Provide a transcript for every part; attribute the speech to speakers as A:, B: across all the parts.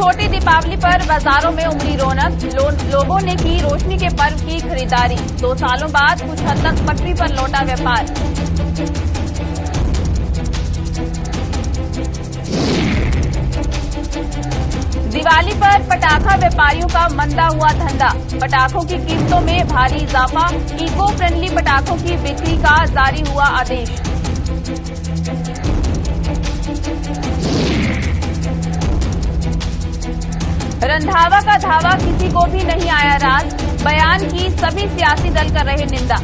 A: छोटी दीपावली पर बाजारों में उमड़ी रौनक, लोगों ने की रोशनी के पर्व की खरीदारी। 2 सालों बाद कुछ हद तक पटरी पर लौटा व्यापार। दिवाली पर पटाखा व्यापारियों का मंदा हुआ धंधा। पटाखों की कीमतों में भारी इजाफा, इको फ्रेंडली पटाखों की बिक्री का जारी हुआ आदेश। रंधावा का धावा किसी को भी नहीं आया रात, बयान की सभी सियासी दल कर रहे निंदा।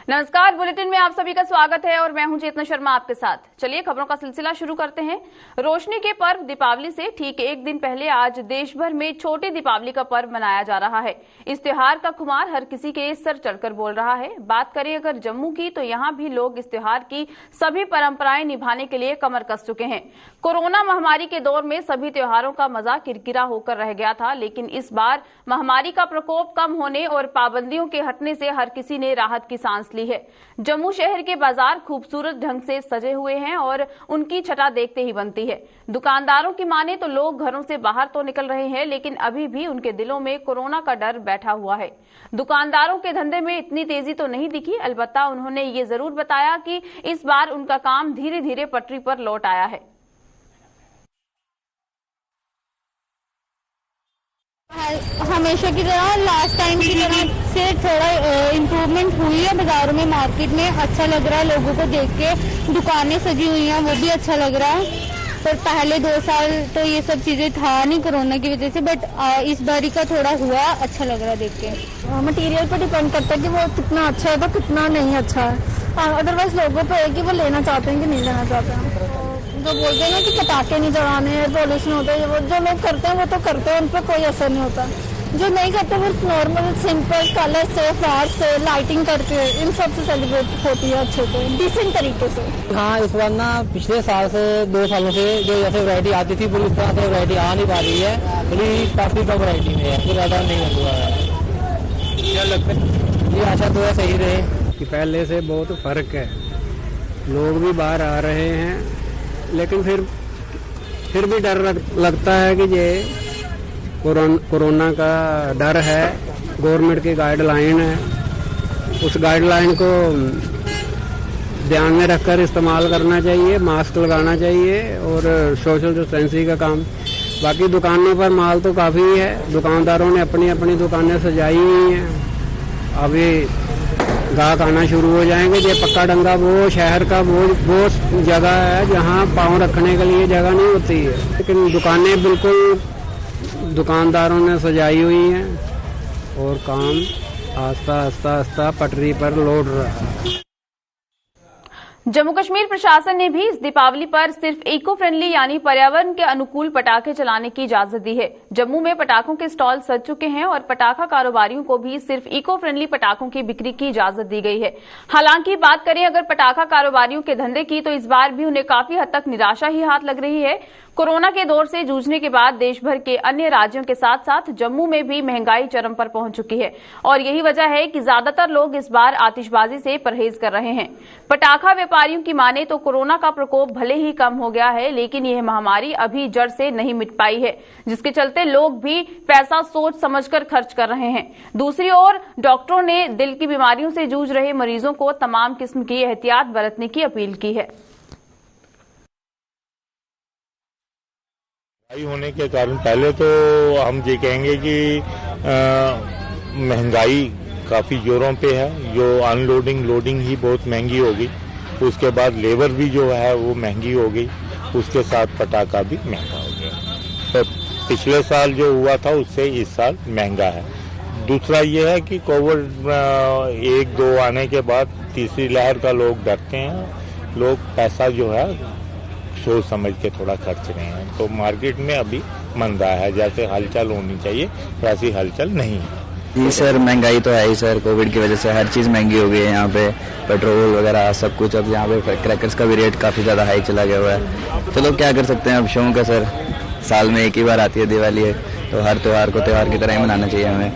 A: नमस्कार, बुलेटिन में आप सभी का स्वागत है और मैं हूं चेतना शर्मा आपके साथ। चलिए खबरों का सिलसिला शुरू करते हैं। रोशनी के पर्व दीपावली से ठीक एक दिन पहले आज देश भर में छोटी दीपावली का पर्व मनाया जा रहा है। इस त्योहार का खुमार हर किसी के सर चढ़कर बोल रहा है। बात करें अगर जम्मू की, तो यहाँ भी लोग इस त्योहार की सभी परंपराएं निभाने के लिए कमर कस चुके हैं। कोरोना महामारी के दौर में सभी त्योहारों का मजा किरकिरा होकर रह गया था, लेकिन इस बार महामारी का प्रकोप कम होने और पाबंदियों के हटने से हर किसी ने राहत की सांस ली है। जम्मू शहर के बाजार खूबसूरत ढंग से सजे हुए हैं और उनकी छटा देखते ही बनती है। दुकानदारों की माने तो लोग घरों से बाहर तो निकल रहे हैं, लेकिन अभी भी उनके दिलों में कोरोना का डर बैठा हुआ है। दुकानदारों के धंधे में इतनी तेजी तो नहीं दिखी, अलबत्ता उन्होंने ये जरूर बताया कि इस बार उनका काम धीरे धीरे पटरी पर लौट आया है।
B: हमेशा की तरह लास्ट टाइम की तरह से थोड़ा इम्प्रूवमेंट हुई है बाजारों में, मार्केट में अच्छा लग रहा है। लोगों को देख के दुकानें सजी हुई हैं, वो भी अच्छा लग रहा है। पर पहले 2 साल तो ये सब चीजें था नहीं कोरोना की वजह से, बट इस बारी का थोड़ा हुआ, अच्छा लग रहा है देख के। मटेरियल पर डिपेंड करता है कि वो कितना अच्छा है तो कितना नहीं अच्छा है। अदरवाइज लोगों पर है कि वो लेना चाहते हैं कि नहीं लेना चाहते हैं। जो बोलते हैं ना कि पटाखे नहीं जलाने, पॉल्यूशन होता है, वो जो लोग करते हैं वो तो करते हैं, उन पर कोई असर नहीं होता। जो नहीं करते वो नॉर्मल सिंपल कलर से, फ्लावर से, लाइटिंग करके इन सब से सेलिब्रेट होती है अच्छे से, डिसेंट तरीके से।
C: हाँ, इस बार ना पिछले साल से 2 सालों से जो जैसे वैरायटी आती थी, पुलिस तरह से वैरायटी आ नहीं पा रही है। पुलिस काफी कम वैरायटी में है, फिर ज्यादा नहीं हुआ है। क्या लगता है ये आशा तो है सही रहे
D: कि पहले से बहुत फर्क है। लोग भी बाहर आ रहे हैं, लेकिन फिर भी डर लगता है कि ये कोरोना का डर है। गवर्नमेंट की गाइडलाइन है, उस गाइडलाइन को ध्यान में रखकर इस्तेमाल करना चाहिए, मास्क लगाना चाहिए और सोशल डिस्टेंसिंग का काम। बाकी दुकानों पर माल तो काफ़ी है, दुकानदारों ने अपनी अपनी दुकानें सजाई हुई हैं। अभी गाहक आना शुरू हो जाएंगे। ये पक्का डंगा वो शहर का वो जगह है जहाँ पाँव रखने के लिए जगह नहीं होती है, लेकिन दुकानें बिल्कुल दुकानदारों ने सजाई हुई हैं और काम आस्ता आस्ता आस्ता पटरी पर लौट रहा है।
A: जम्मू कश्मीर प्रशासन ने भी इस दीपावली पर सिर्फ इको फ्रेंडली यानी पर्यावरण के अनुकूल पटाखे चलाने की इजाजत दी है। जम्मू में पटाखों के स्टॉल सज चुके हैं और पटाखा कारोबारियों को भी सिर्फ इको फ्रेंडली पटाखों की बिक्री की इजाजत दी गई है। हालांकि बात करें अगर पटाखा कारोबारियों के धंधे की, तो इस बार भी उन्हें काफी हद तक निराशा ही हाथ लग रही है। कोरोना के दौर से जूझने के बाद देश भर के अन्य राज्यों के साथ साथ जम्मू में भी महंगाई चरम पर पहुंच चुकी है और यही वजह है कि ज्यादातर लोग इस बार आतिशबाजी से परहेज कर रहे हैं। पटाखा व्यापारियों की माने तो कोरोना का प्रकोप भले ही कम हो गया है, लेकिन यह महामारी अभी जड़ से नहीं मिट पाई है, जिसके चलते लोग भी पैसा सोच समझकर खर्च कर रहे हैं। दूसरी ओर डॉक्टरों ने दिल की बीमारियों से जूझ रहे मरीजों को तमाम किस्म की एहतियात बरतने की अपील की है।
E: होने के कारण पहले तो हम ये कहेंगे कि महंगाई काफ़ी जोरों पे है, जो अनलोडिंग लोडिंग ही बहुत महंगी होगी। उसके बाद लेबर भी जो है वो महंगी हो गई, उसके साथ पटाखा भी महंगा हो गया। तो पिछले साल जो हुआ था उससे इस साल महंगा है। दूसरा ये है कि कोविड 1-2 आने के बाद तीसरी लहर का लोग डरते हैं, लोग पैसा जो है सोच समझ के थोड़ा खर्च रहे हैं, तो मार्केट में अभी मंदा है। जैसे हलचल होनी चाहिए वैसी हलचल नहीं है।
F: जी सर, महंगाई तो है ही सर, कोविड की वजह से हर चीज़ महंगी हो गई है। यहाँ पे पेट्रोल वगैरह सब कुछ, अब यहाँ पे क्रैकर्स का भी रेट काफ़ी ज़्यादा हाई चला गया हुआ है। चलो क्या कर सकते हैं, अब शौक है सर, साल में एक ही बार आती है दिवाली है, तो हर त्यौहार को त्यौहार की तरह ही मनाना चाहिए हमें।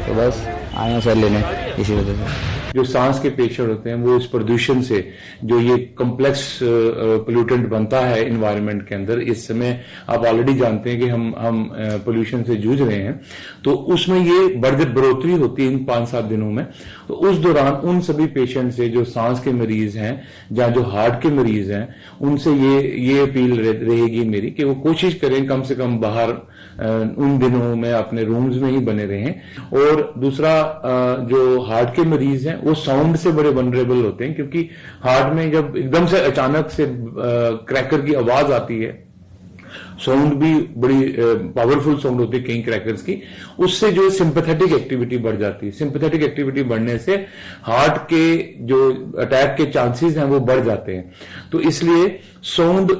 F: तो बस आए हैं सर लेने, इसी वजह से।
G: जो सांस के पेशेंट होते हैं वो इस प्रदूषण से, जो ये कॉम्प्लेक्स पोल्यूटेंट बनता है एनवायरनमेंट के अंदर, इस समय आप ऑलरेडी जानते हैं कि हम पोल्यूशन से जूझ रहे हैं, तो उसमें ये बढ़ोतरी होती है इन 5-7 दिनों में। तो उस दौरान उन सभी पेशेंट से जो सांस के मरीज हैं या जो हार्ट के मरीज हैं, उनसे ये अपील रहेगी मेरी कि वो कोशिश करें कम से कम बाहर उन दिनों में अपने रूम्स में ही बने रहें। और दूसरा, जो हार्ट के मरीज हैं वो साउंड से बड़े वनरेबल होते हैं, क्योंकि हार्ट में जब एकदम से अचानक से क्रैकर की आवाज आती है, साउंड भी बड़ी पावरफुल साउंड होती है कई क्रैकर्स की, उससे जो सिंपैथेटिक एक्टिविटी बढ़ जाती है। सिंपैथेटिक एक्टिविटी बढ़ने से हार्ट के जो अटैक के चांसेस हैं वो बढ़ जाते हैं। तो इसलिए साउंड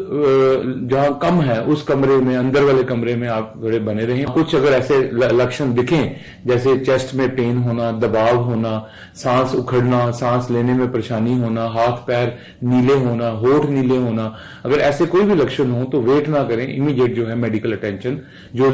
G: जहां कम है उस कमरे में, अंदर वाले कमरे में आप थोड़े बने रहें। कुछ अगर ऐसे लक्षण दिखें जैसे चेस्ट में पेन होना, दबाव होना, सांस उखड़ना, सांस लेने में परेशानी होना, हाथ पैर नीले होना, होठ नीले होना, अगर ऐसे कोई भी लक्षण हो तो वेट ना करें, इमीडिएट जो है मेडिकल अटेंशन जो।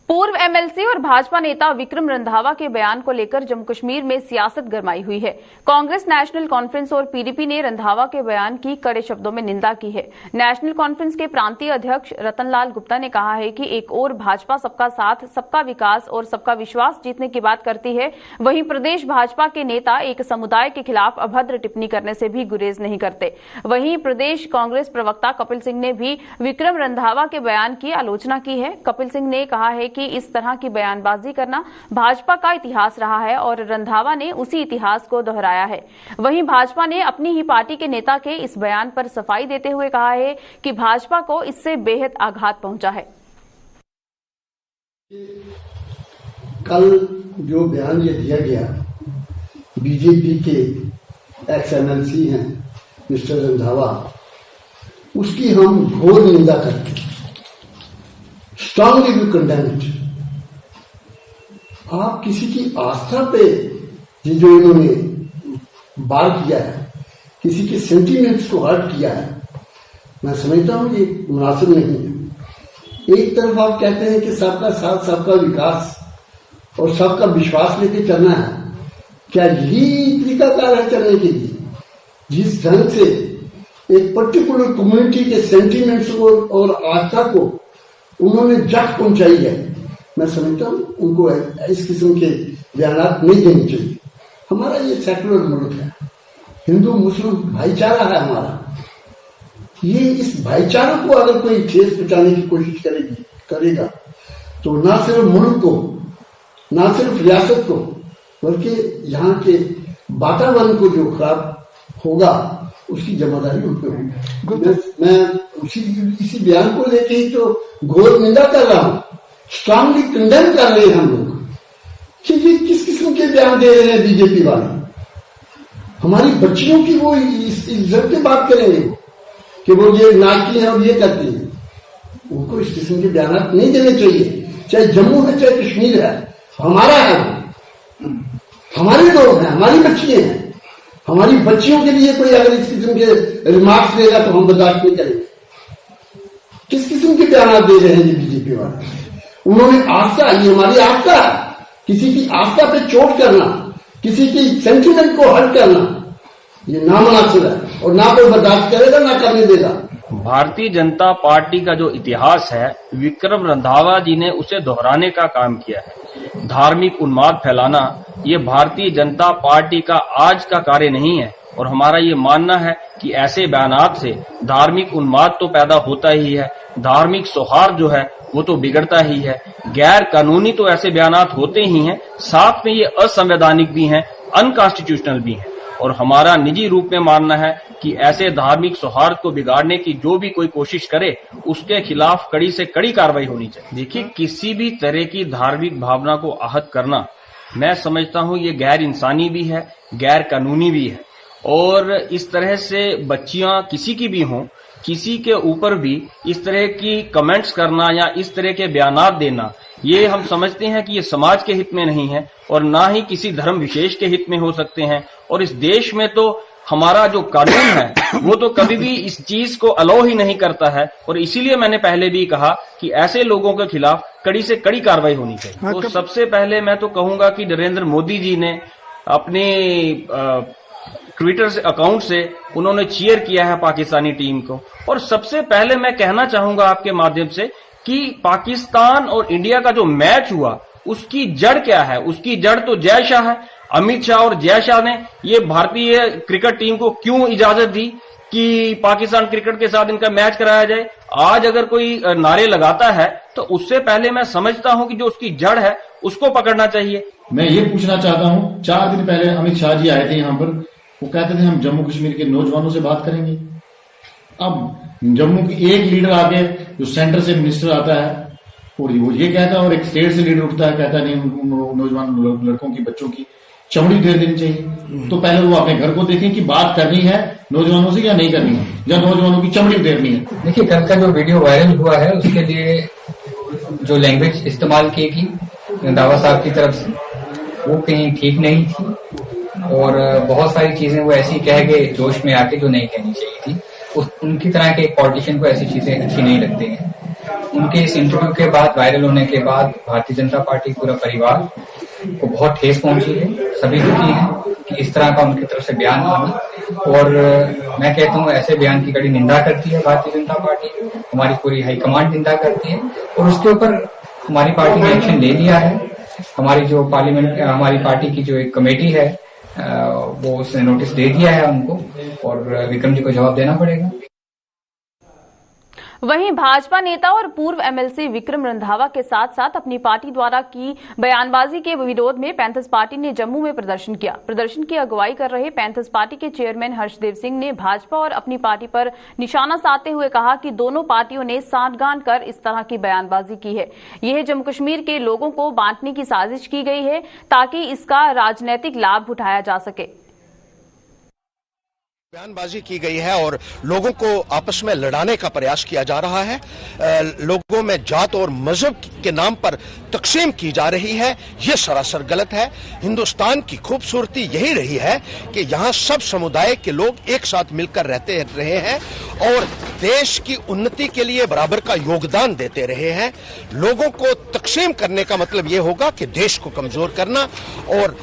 A: पूर्व एमएलसी और भाजपा नेता विक्रम रंधावा के बयान को लेकर जम्मू कश्मीर में सियासत गरमाई हुई है। कांग्रेस नेशनल कॉन्फ्रेंस और पीडीपी ने रंधावा के बयान की कड़े शब्दों में निंदा की है। नेशनल कॉन्फ्रेंस के प्रांतीय अध्यक्ष रतनलाल गुप्ता ने कहा है कि एक ओर भाजपा सबका साथ, सबका विकास और सबका विश्वास जीतने की बात करती है, वहीं प्रदेश भाजपा के नेता एक समुदाय के खिलाफ अभद्र टिप्पणी करने से भी गुरेज नहीं करते। वहीं प्रदेश कांग्रेस प्रवक्ता कपिल सिंह ने भी विक्रम रंधावा के बयान की आलोचना की है। कपिल सिंह ने कहा है कि इस तरह की बयानबाजी करना भाजपा का इतिहास रहा है और रंधावा ने उसी इतिहास को दोहराया है। वहीं भाजपा ने अपनी ही पार्टी के नेता के इस बयान पर सफाई देते हुए कहा है कि भाजपा को इससे बेहद आघात पहुंचा है।
H: कल जो बयान ये दिया गया बीजेपी के एक्स एमएलसी हैं मिस्टर रंधावा, उसकी हम घोर निंदा करते हैं। Strongly we condemn it. आप किसी की आस्था पे ये जो इन्होंने बार किया है, किसी के सेंटीमेंट्स को हर्ट किया है, मैं समझता हूं ये मुनासिब नहीं है। एक तरफ आप कहते हैं कि सबका साथ, सबका विकास और सबका विश्वास लेके चलना है। क्या यही तरीकाकार है चलने के लिए? जिस ढंग से एक पर्टिकुलर कम्युनिटी के सेंटीमेंट्स को और आस्था को उन्होंने जख्म पहुंचाई है, मैं समझता हूं उनको इस किस्म के बयान नहीं देने चाहिए। हमारा ये सेकुलर मुल्क है, हिंदू मुस्लिम भाईचारा है हमारा। ये इस भाईचारे को अगर कोई ठेस पहुंचाने की कोशिश करेगा तो ना सिर्फ मुल्क को, ना सिर्फ रियासत को, बल्कि यहाँ के वातावरण को जो खराब होगा उसकी जिम्मेदारी उन पर होगी। मैं इसी बयान को लेके ही तो घोर निंदा कर रहा हूं, स्ट्रांगली कंडेम कर रहे हैं हम लोग कि ये किस किस्म के बयान दे रहे हैं बीजेपी वाले। हमारी बच्चियों की वो इज्जत की बात करेंगे कि वो ये नाचती हैं और ये करती हैं। उनको इस किस्म के बयान नहीं देने चाहिए, चाहे जम्मू है चाहे कश्मीर है, हमारा है, हमारे लोग हैं, हमारी बच्चियां हैं। हमारी बच्चियों के लिए कोई अगर इस किस्म के रिमार्क्स देगा तो हम बर्दाश्त नहीं करेंगे। किस किस्म के बयान दे रहे हैं ये बीजेपी वाले? उन्होंने आस्था, ये हमारी आस्था, किसी की आस्था पे चोट करना, किसी की सेंटिमेंट को हर्ट करना, ये नामुनासिब है और ना कोई बर्दाश्त करेगा ना करने देगा।
I: भारतीय जनता पार्टी का जो इतिहास है, विक्रम रंधावा जी ने उसे दोहराने का काम किया है। धार्मिक उन्माद फैलाना ये भारतीय जनता पार्टी का आज का कार्य नहीं है और हमारा ये मानना है कि ऐसे बयानात से धार्मिक उन्माद तो पैदा होता ही है, धार्मिक सौहार्द जो है वो तो बिगड़ता ही है। गैर कानूनी तो ऐसे बयानात होते ही हैं, साथ में ये असंवैधानिक भी हैं, अनकॉन्स्टिट्यूशनल भी हैं और हमारा निजी रूप में मानना है कि ऐसे धार्मिक सौहार्द को बिगाड़ने की जो भी कोई कोशिश करे उसके खिलाफ कड़ी से कड़ी कार्रवाई होनी चाहिए। देखिए, किसी भी तरह की धार्मिक भावना को आहत करना मैं समझता हूं ये गैर इंसानी भी है, गैर कानूनी भी है और इस तरह से बच्चियां किसी की भी हों, किसी के ऊपर भी इस तरह की कमेंट्स करना या इस तरह के बयानात देना, ये हम समझते हैं कि ये समाज के हित में नहीं है और ना ही किसी धर्म विशेष के हित में हो सकते हैं। और इस देश में तो हमारा जो कानून है वो तो कभी भी इस चीज को अलाउ ही नहीं करता है, और इसीलिए मैंने पहले भी कहा कि ऐसे लोगों के खिलाफ कड़ी से कड़ी कार्रवाई होनी चाहिए। तो सबसे पहले मैं तो कहूंगा कि नरेंद्र मोदी जी ने अपने ट्विटर से अकाउंट से उन्होंने चीयर किया है पाकिस्तानी टीम को, और सबसे पहले मैं कहना चाहूंगा आपके माध्यम से कि पाकिस्तान और इंडिया का जो मैच हुआ उसकी जड़ क्या है? उसकी जड़ तो जय शाह है। अमित शाह और जय शाह ने ये भारतीय क्रिकेट टीम को क्यों इजाजत दी कि पाकिस्तान क्रिकेट के साथ इनका मैच कराया जाए? आज अगर कोई नारे लगाता है तो उससे पहले मैं समझता हूं कि जो उसकी जड़ है उसको पकड़ना चाहिए।
J: मैं ये पूछना चाहता हूं, 4 दिन पहले अमित शाह जी आए थे यहाँ पर, वो कहते थे हम जम्मू कश्मीर के नौजवानों से बात करेंगे। अब जम्मू की एक लीडर आके जो सेंटर से मिनिस्टर आता है और वो ये कहता है, और एक स्टेट से लीडर उठता है कहता है नहीं नौजवान लड़कों की बच्चों की चमड़ी दे देनी चाहिए। तो पहले वो अपने घर को देखें कि बात करनी है नौजवानों से या नहीं करनी है, या नौजवानों की चमड़ी उधेरनी है।
K: देखिए, कल का जो वीडियो वायरल हुआ है उसके लिए जो लैंग्वेज इस्तेमाल की गई रंधावा साहब की तरफ से वो कहीं ठीक नहीं थी, और बहुत सारी चीजें वो ऐसी कह गए जोश में आके जो नहीं कहनी चाहिए थी। उनकी तरह के एक पॉलिटिशियन को ऐसी चीजें अच्छी नहीं लगती हैं। उनके इस इंटरव्यू के बाद, वायरल होने के बाद भारतीय जनता पार्टी पूरा परिवार को बहुत ठेस पहुंची है। सभी दुखी हैं कि इस तरह का उनकी तरफ से बयान आना, और मैं कहता हूँ ऐसे बयान की कड़ी निंदा करती है भारतीय जनता पार्टी, हमारी पूरी हाईकमांड निंदा करती है, और उसके ऊपर हमारी पार्टी ने एक्शन ले लिया है। हमारी जो हमारी पार्टी की जो एक कमेटी है वो उसने नोटिस दे दिया है उनको, और विक्रम जी को जवाब देना पड़ेगा।
A: वहीं भाजपा नेता और पूर्व एमएलसी विक्रम रंधावा के साथ साथ अपनी पार्टी द्वारा की बयानबाजी के विरोध में पैंथर्स पार्टी ने जम्मू में प्रदर्शन किया। प्रदर्शन की अगुवाई कर रहे पैंथर्स पार्टी के चेयरमैन हर्षदेव सिंह ने भाजपा और अपनी पार्टी पर निशाना साधते हुए कहा कि दोनों पार्टियों ने सांठगांठ कर इस तरह की बयानबाजी की है। यह जम्मू कश्मीर के लोगों को बांटने की साजिश की गई है ताकि इसका राजनीतिक लाभ उठाया जा सके।
L: बयानबाजी की गई है और लोगों को आपस में लड़ाने का प्रयास किया जा रहा है। लोगों में जात और मजहब के नाम पर तकसीम की जा रही है, ये सरासर गलत है। हिंदुस्तान की खूबसूरती यही रही है कि यहाँ सब समुदाय के लोग एक साथ मिलकर रहते रहे हैं और देश की उन्नति के लिए बराबर का योगदान देते रहे हैं। लोगों को तकसीम करने का मतलब ये होगा कि देश को कमजोर करना, और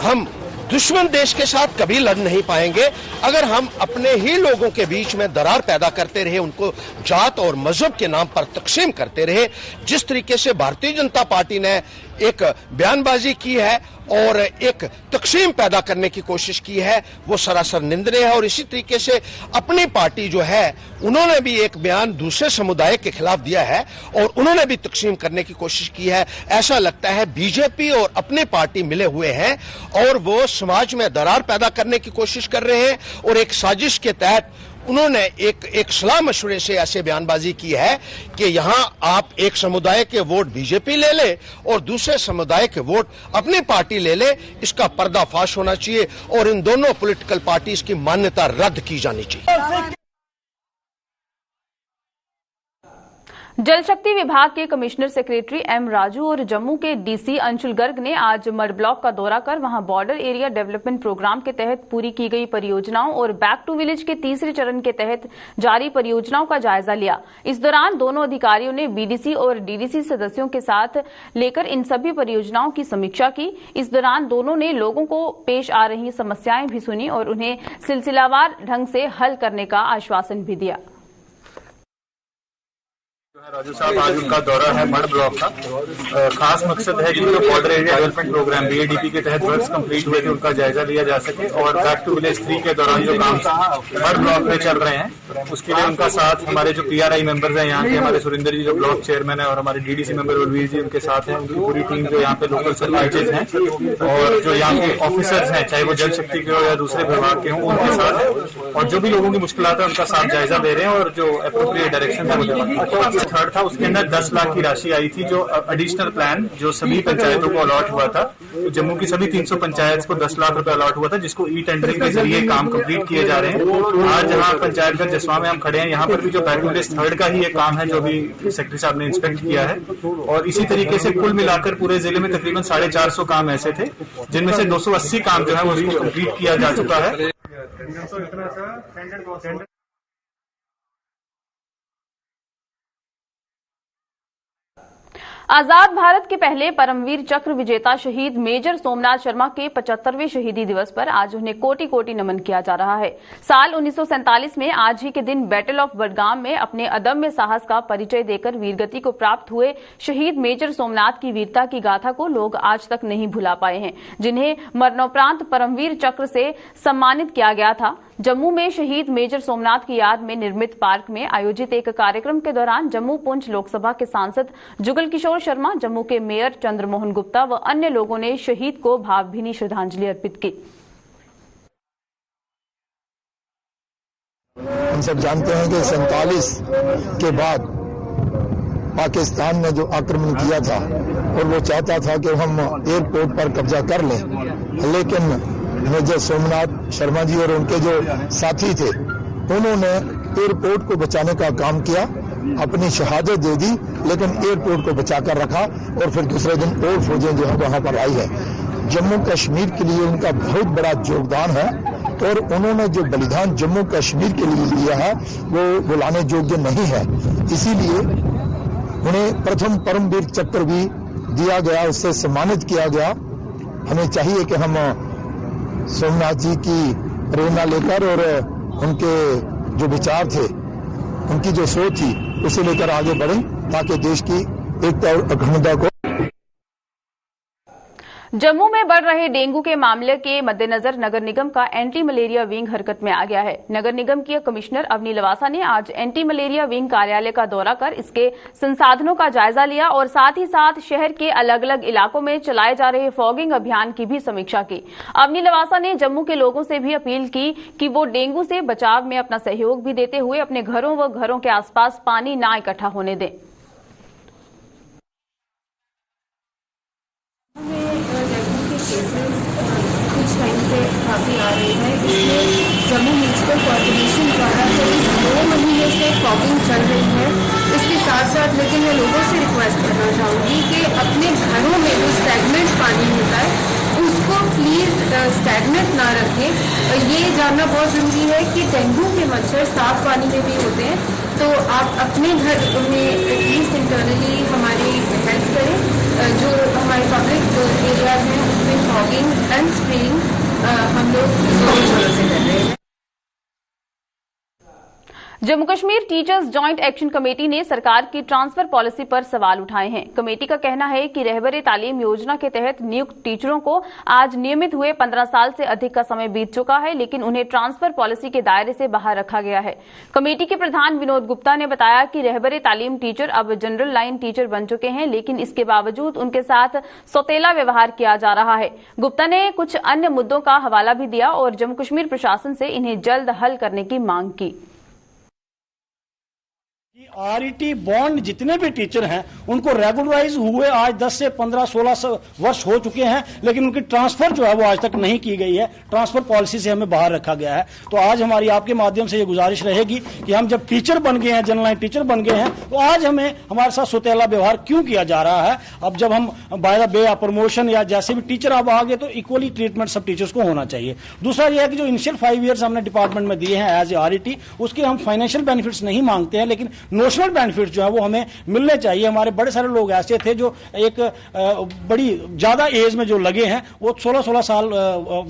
L: हम दुश्मन देश के साथ कभी लड़ नहीं पाएंगे अगर हम अपने ही लोगों के बीच में दरार पैदा करते रहे, उनको जात और मजहब के नाम पर तकसीम करते रहे। जिस तरीके से भारतीय जनता पार्टी ने एक बयानबाजी की है और एक तकसीम पैदा करने की कोशिश की है, वो सरासर निंदनीय है। और इसी तरीके से अपनी पार्टी जो है उन्होंने भी एक बयान दूसरे समुदाय के खिलाफ दिया है और उन्होंने भी तकसीम करने की कोशिश की है। ऐसा लगता है बीजेपी और अपनी पार्टी मिले हुए हैं और वो समाज में दरार पैदा करने की कोशिश कर रहे हैं, और एक साजिश के तहत उन्होंने एक सलाह मशवरे से ऐसे बयानबाजी की है कि यहां आप एक समुदाय के वोट बीजेपी ले ले और दूसरे समुदाय के वोट अपनी पार्टी ले ले। इसका पर्दाफाश होना चाहिए और इन दोनों पॉलिटिकल पार्टीज की मान्यता रद्द की जानी चाहिए।
A: जल शक्ति विभाग के कमिश्नर सेक्रेटरी एम राजू और जम्मू के डीसी अंशुल गर्ग ने आज मड ब्लॉक का दौरा कर वहां बॉर्डर एरिया डेवलपमेंट प्रोग्राम के तहत पूरी की गई परियोजनाओं और बैक टू विलेज के तीसरे चरण के तहत जारी परियोजनाओं का जायजा लिया। इस दौरान दोनों अधिकारियों ने बीडीसी और डीडीसी सदस्यों के साथ लेकर इन सभी परियोजनाओं की समीक्षा की। इस दौरान दोनों ने लोगों को पेश आ रही समस्याएं भी सुनी और उन्हें सिलसिलावार ढंग से हल करने का आश्वासन भी दिया।
M: राजू साहब, आज उनका दौरा है मड ब्लॉक का। खास मकसद है कि जो border area development programme BADP के तहत वर्क्स कंप्लीट हुए थे उनका जायजा लिया जा सके, और बैक टू विलेज 3 के दौरान जो काम मड ब्लॉक में चल रहे हैं उसके लिए उनका साथ हमारे जो पीआरआई मेंबर्स हैं यहाँ के, हमारे सुरेंद्र जी जो ब्लॉक चेयरमैन है और हमारे डीडीसी मेंबर बलवीर जी उनके साथ हैं, उनकी पूरी टीम जो यहाँ पे लोकल सरपंचेज हैं और जो यहाँ के ऑफिसर्स हैं, चाहे वो जल शक्ति के हो या दूसरे विभाग के हों, उनके साथ है और जो भी लोगों की मुश्किलात है उनका साथ जायजा दे रहे हैं और जो एप्रोप्रिएट डायरेक्शन है। थर्ड था, उसके अंदर 10 लाख की राशि आई थी जो एडिशनल प्लान जो सभी पंचायतों को अलॉट हुआ था। तो जम्मू की सभी 300 पंचायत को 10 लाख रुपए अलॉट हुआ था, जिसको ई टेंडरिंग के जरिए काम कंप्लीट किए जा रहे हैं। आज जहां पंचायतगढ़ जसवा में हम खड़े हैं, यहाँ पर भी जो बैक टू विलेज 3 का ही एक काम है जो भी सेक्रेटरी साहब ने इंस्पेक्ट किया है, और इसी तरीके से कुल मिलाकर पूरे जिले में तकरीबन 450 काम ऐसे थे जिनमें से 280 काम जो है उसको कंप्लीट किया जा चुका है।
A: आजाद भारत के पहले परमवीर चक्र विजेता शहीद मेजर सोमनाथ शर्मा के 75वें शहीदी दिवस पर आज उन्हें कोटि कोटि नमन किया जा रहा है। साल 1947 में आज ही के दिन बैटल ऑफ बडगाम में अपने अदम्य साहस का परिचय देकर वीरगति को प्राप्त हुए शहीद मेजर सोमनाथ की वीरता की गाथा को लोग आज तक नहीं भुला पाए हैं, जिन्हें मरणोपरांत परमवीर चक्र से सम्मानित किया गया था। जम्मू में शहीद मेजर सोमनाथ की याद में निर्मित पार्क में आयोजित एक कार्यक्रम के दौरान जम्मू पुंछ लोकसभा के सांसद जुगल किशोर शर्मा, जम्मू के मेयर चंद्रमोहन गुप्ता व अन्य लोगों ने शहीद को भावभीनी श्रद्धांजलि अर्पित की।
N: हम सब जानते हैं कि 47 के बाद पाकिस्तान ने जो आक्रमण किया था और वो चाहता था कि हम एयरपोर्ट पर कब्जा कर लें, लेकिन मेजर सोमनाथ शर्मा जी और उनके जो साथी थे उन्होंने एयरपोर्ट को बचाने का काम किया, अपनी शहादत दे दी, लेकिन एयरपोर्ट को बचाकर रखा और फिर दूसरे दिन और फौजें जो है वहां पर आई है। जम्मू कश्मीर के लिए उनका बहुत बड़ा योगदान है और उन्होंने जो बलिदान जम्मू कश्मीर के लिए लिया है वो बुलाने योग्य नहीं है, इसीलिए उन्हें प्रथम परमवीर चक्र भी दिया गया, उससे सम्मानित किया गया। हमें चाहिए कि हम सोमनाथ जी की प्रेरणा लेकर और उनके जो विचार थे, उनकी जो सोच थी, उसे लेकर आगे बढ़ें ताकि देश की एकता और अखंडता को।
A: जम्मू में बढ़ रहे डेंगू के मामले के मद्देनजर नगर निगम का एंटी मलेरिया विंग हरकत में आ गया है। नगर निगम की कमिश्नर अवनी लवासा ने आज एंटी मलेरिया विंग कार्यालय का दौरा कर इसके संसाधनों का जायजा लिया और साथ ही साथ शहर के अलग अलग इलाकों में चलाए जा रहे फॉगिंग अभियान की भी समीक्षा की। अवनी लवासा ने जम्मू के लोगों से भी अपील की कि वो डेंगू से बचाव में अपना सहयोग भी देते हुए अपने घरों व घरों के आसपास पानी न इकट्ठा होने दें।
O: कुछ टाइम से काफ़ी आ रही है, इसमें जम्मू म्यूनसिपल कॉर्पोरेशन द्वारा करीब 2 महीने से फॉगिंग चल रही है। इसके साथ साथ लेकिन मैं लोगों से रिक्वेस्ट करना चाहूँगी कि अपने घरों में जो स्टैगनेंट पानी होता है उसको प्लीज़ स्टैगनेंट ना रखें। ये जानना बहुत ज़रूरी है कि डेंगू के मच्छर साफ पानी में भी होते हैं, तो आप अपने घर में एटलीस्ट इंटरनली हमारी हेल्प करें। जो हमारे पब्लिक एरियाज हैं उसमें फॉगिंग एंड स्प्रेइंग हम लोग जोरों से कर रहे हैं।
A: Jammu Kashmir teachers joint action committee ने सरकार की ट्रांसफर पॉलिसी पर सवाल उठाए हैं। कमेटी का कहना है कि रहबरे तालीम योजना के तहत नियुक्त टीचरों को आज नियमित हुए 15 साल से अधिक का समय बीत चुका है, लेकिन उन्हें ट्रांसफर पॉलिसी के दायरे से बाहर रखा गया है। कमेटी के प्रधान विनोद गुप्ता ने बताया कि रहबरे तालीम टीचर अब जनरल लाइन टीचर बन चुके हैं, लेकिन इसके बावजूद उनके साथ सौतेला व्यवहार किया जा रहा है। गुप्ता ने कुछ अन्य मुद्दों का हवाला भी दिया और जम्मू कश्मीर प्रशासन से इन्हें जल्द हल करने की मांग की।
P: आरईटी बॉन्ड जितने भी टीचर हैं उनको रेगुलराइज हुए आज 10 से 15-16 वर्ष हो चुके हैं, लेकिन उनकी ट्रांसफर जो है वो आज तक नहीं की गई है। ट्रांसफर पॉलिसी से हमें बाहर रखा गया है। तो आज हमारी आपके माध्यम से ये गुजारिश रहेगी कि हम जब टीचर बन गए हैं, जनरल लाइन टीचर बन गए हैं, तो आज हमें हमारे साथ सौतेला व्यवहार क्यों किया जा रहा है। अब जब हम बाय द वे या प्रमोशन या जैसे भी टीचर अब आ गए तो इक्वली ट्रीटमेंट सब टीचर्स को होना चाहिए। दूसरा यह है कि जो इनिशियल 5 ईयर्स हमने डिपार्टमेंट में दिए हैं एज ए आरईटी, उसके हम फाइनेंशियल बेनिफिट्स नहीं मांगते हैं, लेकिन नोशनल बेनिफिट्स जो है वो हमें मिलने चाहिए। हमारे बड़े सारे लोग ऐसे थे जो एक बड़ी ज्यादा एज में जो लगे हैं, वो 16-16 साल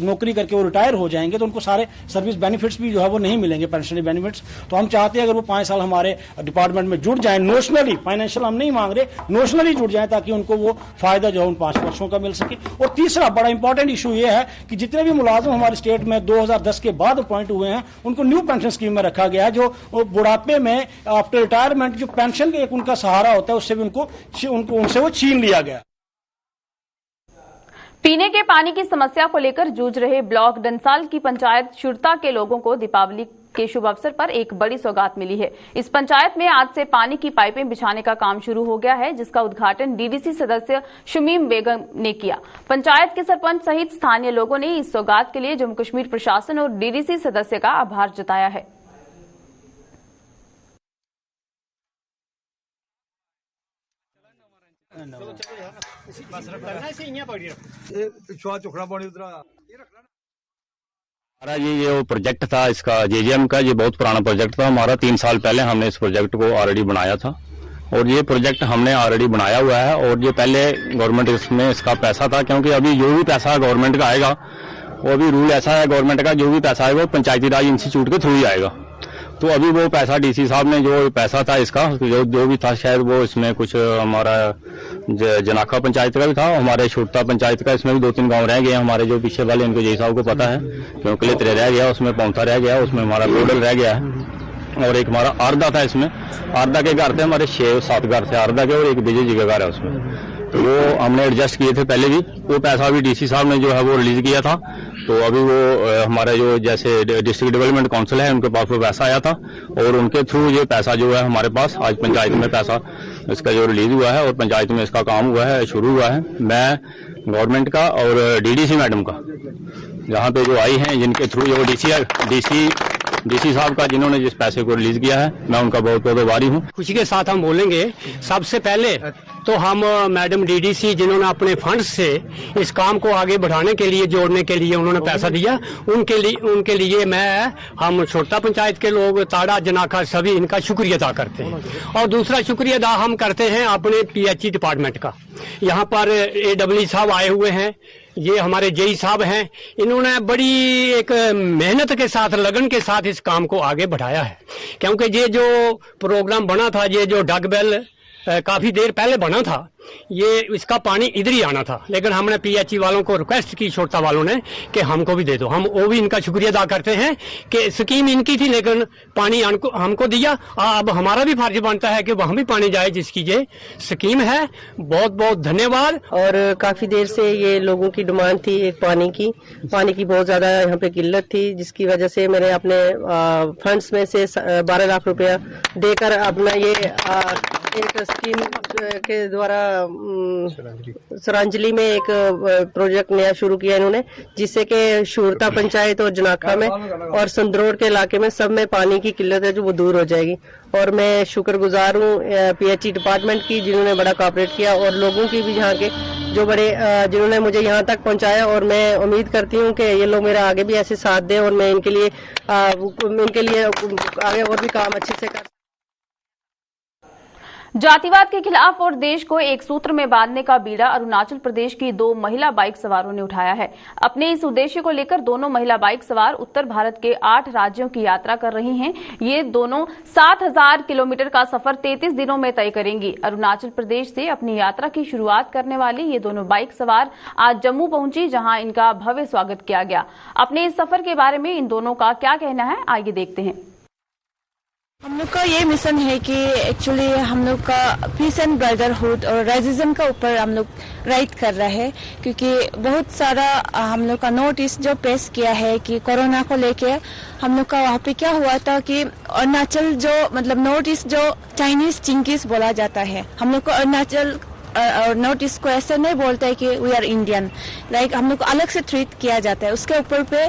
P: नौकरी करके वो रिटायर हो जाएंगे, तो उनको सारे सर्विस बेनिफिट्स भी जो है वो नहीं मिलेंगे, पेंशनरी बेनिफिट्स। तो हम चाहते हैं अगर वो 5 साल हमारे डिपार्टमेंट में जुड़ जाए नोशनली, फाइनेंशियल हम नहीं मांग रहे, नोशनली जुड़ जाए ताकि उनको वो फायदा जो है उन 5 वर्षों का मिल सके। और तीसरा बड़ा इंपॉर्टेंट इशू ये है कि जितने भी मुलाजिम हमारे स्टेट में 2010 के बाद अपॉइंट हुए हैं उनको न्यू पेंशन स्कीम में रखा गया है, जो बुढ़ापे में आफ्टर रिटायरमेंट जो पेंशन का एक उनका सहारा होता है उससे भी उनसे वो छीन लिया गया।
A: पीने के पानी की समस्या को लेकर जूझ रहे ब्लॉक डंसाल की पंचायत शुरता के लोगों को दीपावली के शुभ अवसर पर एक बड़ी सौगात मिली है। इस पंचायत में आज से पानी की पाइपें बिछाने का काम शुरू हो गया है, जिसका उद्घाटन डीडीसी सदस्य शमीम बेगम ने किया। पंचायत के सरपंच सहित स्थानीय लोगों ने इस सौगात के लिए जम्मू कश्मीर प्रशासन और डीडीसी सदस्य का आभार जताया है।
Q: हमारा ये प्रोजेक्ट था इसका जेजेएम का, ये बहुत पुराना प्रोजेक्ट था हमारा। 3 साल पहले हमने इस प्रोजेक्ट को ऑलरेडी बनाया था और ये प्रोजेक्ट हमने ऑलरेडी बनाया हुआ है। और ये पहले गवर्नमेंट इसमें इसका पैसा था, क्योंकि अभी जो भी पैसा गवर्नमेंट का आएगा वो भी रूल ऐसा है गवर्नमेंट का, जो भी पैसा आएगा वो पंचायती राज इंस्टीट्यूट के थ्रू ही आएगा। तो अभी वो पैसा डीसी साहब ने जो पैसा था इसका जो भी था, शायद वो इसमें कुछ हमारा जनाखा पंचायत का भी था, हमारे छोटा पंचायत का, इसमें भी 2-3 गांव रह गए हमारे जो पीछे वाले, इनको जय साहब को पता है, क्योंकि लेतरे रह गया, उसमें पौंथा रह गया, उसमें हमारा बोडल रह गया है और एक हमारा आरदा था। इसमें आरदा के घर थे हमारे 6-7 घर थे आरदा के, और एक विजय जी का घर है उसमें। तो वो हमने एडजस्ट किए थे पहले भी, वो पैसा भी डीसी साहब ने जो है वो रिलीज किया था। तो अभी वो हमारा जो जैसे डिस्ट्रिक्ट डेवलपमेंट काउंसिल है उनके पास वो पैसा आया था और उनके थ्रू ये पैसा जो है हमारे पास आज पंचायत में पैसा इसका जो रिलीज हुआ है और पंचायत में इसका काम हुआ है, शुरू हुआ है। मैं गवर्नमेंट का और डीडीसी मैडम का, जहाँ पे जो आई हैं जिनके थ्रू जो डीसी साहब का, जिन्होंने जिस पैसे को रिलीज किया है, मैं उनका बहुत बहुत आभारी हूँ।
D: खुशी के साथ हम बोलेंगे। सबसे पहले तो हम मैडम डीडीसी जिन्होंने अपने फंड से इस काम को आगे बढ़ाने के लिए, जोड़ने के लिए उन्होंने पैसा दिया, उनके लिए हम छोटा पंचायत के लोग, ताड़ा जनाखा सभी इनका शुक्रिया अदा करते हैं। और दूसरा शुक्रिया अदा हम करते हैं अपने पीएचई डिपार्टमेंट का। यहाँ पर AWE साहब आए हुए हैं, ये हमारे जेई साहब हैं, इन्होंने बड़ी एक मेहनत के साथ, लगन के साथ इस काम को आगे बढ़ाया है। क्योंकि ये जो प्रोग्राम बना था, ये जो डगबेल काफी देर पहले बना था, ये इसका पानी इधर ही आना था, लेकिन हमने पीएचई वालों को रिक्वेस्ट की, छोटा वालों ने, कि हमको भी दे दो। हम वो भी इनका शुक्रिया अदा करते हैं कि स्कीम इनकी थी लेकिन पानी हमको दिया। अब हमारा भी फर्ज बनता है कि वहां भी पानी जाए जिसकी ये स्कीम है। बहुत बहुत धन्यवाद।
R: और काफी देर से ये लोगों की डिमांड थी एक पानी की बहुत ज्यादा यहाँ पे किल्लत थी, जिसकी वजह से मैंने अपने फंड्स में से 12 लाख रुपया देकर अपना ये एक स्कीम के द्वारा सरांजली में एक प्रोजेक्ट नया शुरू किया इन्होंने, जिससे कि शूरता पंचायत और जनाखा में और संदरोड़ के इलाके में सब में पानी की किल्लत है जो वो दूर हो जाएगी। और मैं शुक्रगुजार हूँ पीएचई डिपार्टमेंट की, जिन्होंने बड़ा कोऑपरेट किया, और लोगों की भी यहाँ के जो बड़े जिन्होंने मुझे यहाँ तक पहुँचाया। और मैं उम्मीद करती हूँ कि ये लोग मेरा आगे भी ऐसे साथ दें और मैं इनके लिए आगे और भी काम अच्छे से कर।
A: जातिवाद के खिलाफ और देश को एक सूत्र में बांधने का बीड़ा अरुणाचल प्रदेश की 2 महिला बाइक सवारों ने उठाया है। अपने इस उद्देश्य को लेकर दोनों महिला बाइक सवार उत्तर भारत के 8 राज्यों की यात्रा कर रही हैं। ये दोनों 7000 किलोमीटर का सफर 33 दिनों में तय करेंगी। अरुणाचल प्रदेश से अपनी यात्रा की शुरुआत करने वाली ये दोनों बाइक सवार आज जम्मू पहुंची, जहां इनका भव्य स्वागत किया गया। अपने इस सफर के बारे में इन दोनों का क्या कहना है, आइए देखते हैं।
S: हम लोग का ये मिशन है कि एक्चुअली हम लोग का पीस एंड ब्रदरहुड और रेसिज्म का ऊपर हम लोग राइट कर रहे हैं, क्योंकि बहुत सारा हम लोग का नोटिस जो पेश किया है कि कोरोना को लेके हम लोग का वहाँ पे क्या हुआ था कि अरुणाचल जो मतलब नोटिस जो चाइनीज चिंकीज बोला जाता है, हम लोग को अरुणाचल और नोटिस को ऐसे नहीं बोलते है कि वी आर इंडियन, लाइक हम लोग को अलग से ट्रीट किया जाता है। उसके ऊपर पे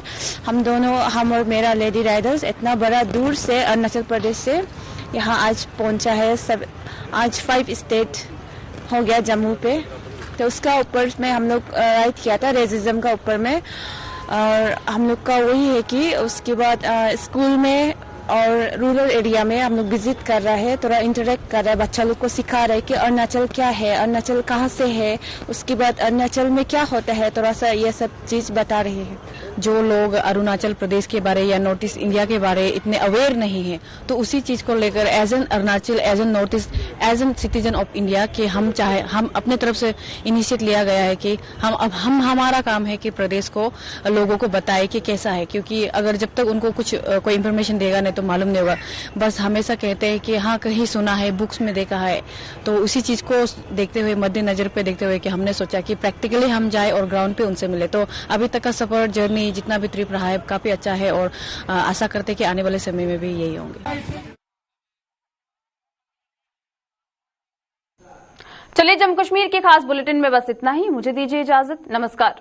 S: हम और मेरा लेडी राइडर्स इतना बड़ा दूर से अरुणाचल प्रदेश से यहाँ आज पहुँचा है। सब आज 5 स्टेट हो गया जम्मू पे, तो उसका ऊपर में हम लोग राइड किया था रेसिज्म का ऊपर में। और हम लोग का वही है कि उसके बाद स्कूल में और रूरल एरिया में हम लोग विजिट कर रहे हैं, थोड़ा इंटरेक्ट कर रहे हैं, बच्चा लोग को सिखा रहे हैं कि अरुणाचल क्या है, अरुणाचल कहाँ से है, उसके बाद अरुणाचल में क्या होता है, थोड़ा सा ये सब चीज बता रहे हैं।
T: जो लोग अरुणाचल प्रदेश के बारे या नॉर्थ ईस्ट इंडिया के बारे इतने अवेयर नहीं है, तो उसी चीज को लेकर as an Arunachal, as an north east, as an citizen of India कि हम अपने तरफ से इनिशिएट लिया गया है कि हमारा काम है कि प्रदेश को लोगों को बताए कि कैसा है, क्योंकि अगर जब तक उनको कोई इन्फॉर्मेशन देगा नहीं तो मालूम नहीं होगा। बस हमेशा कहते हैं कि हाँ कहीं सुना है, बुक्स में देखा है, तो उसी चीज को देखते हुए, मद्देनजर पे देखते हुए कि हमने सोचा कि प्रैक्टिकली हम जाए और ग्राउंड पे उनसे मिले। तो अभी तक का सफर, जर्नी जितना भी ट्रिप रहा है काफी अच्छा है और आशा करते हैं कि आने वाले समय में भी यही होंगे।
A: चलिए, जम्मू कश्मीर के खास बुलेटिन में बस इतना ही। मुझे दीजिए इजाजत। नमस्कार।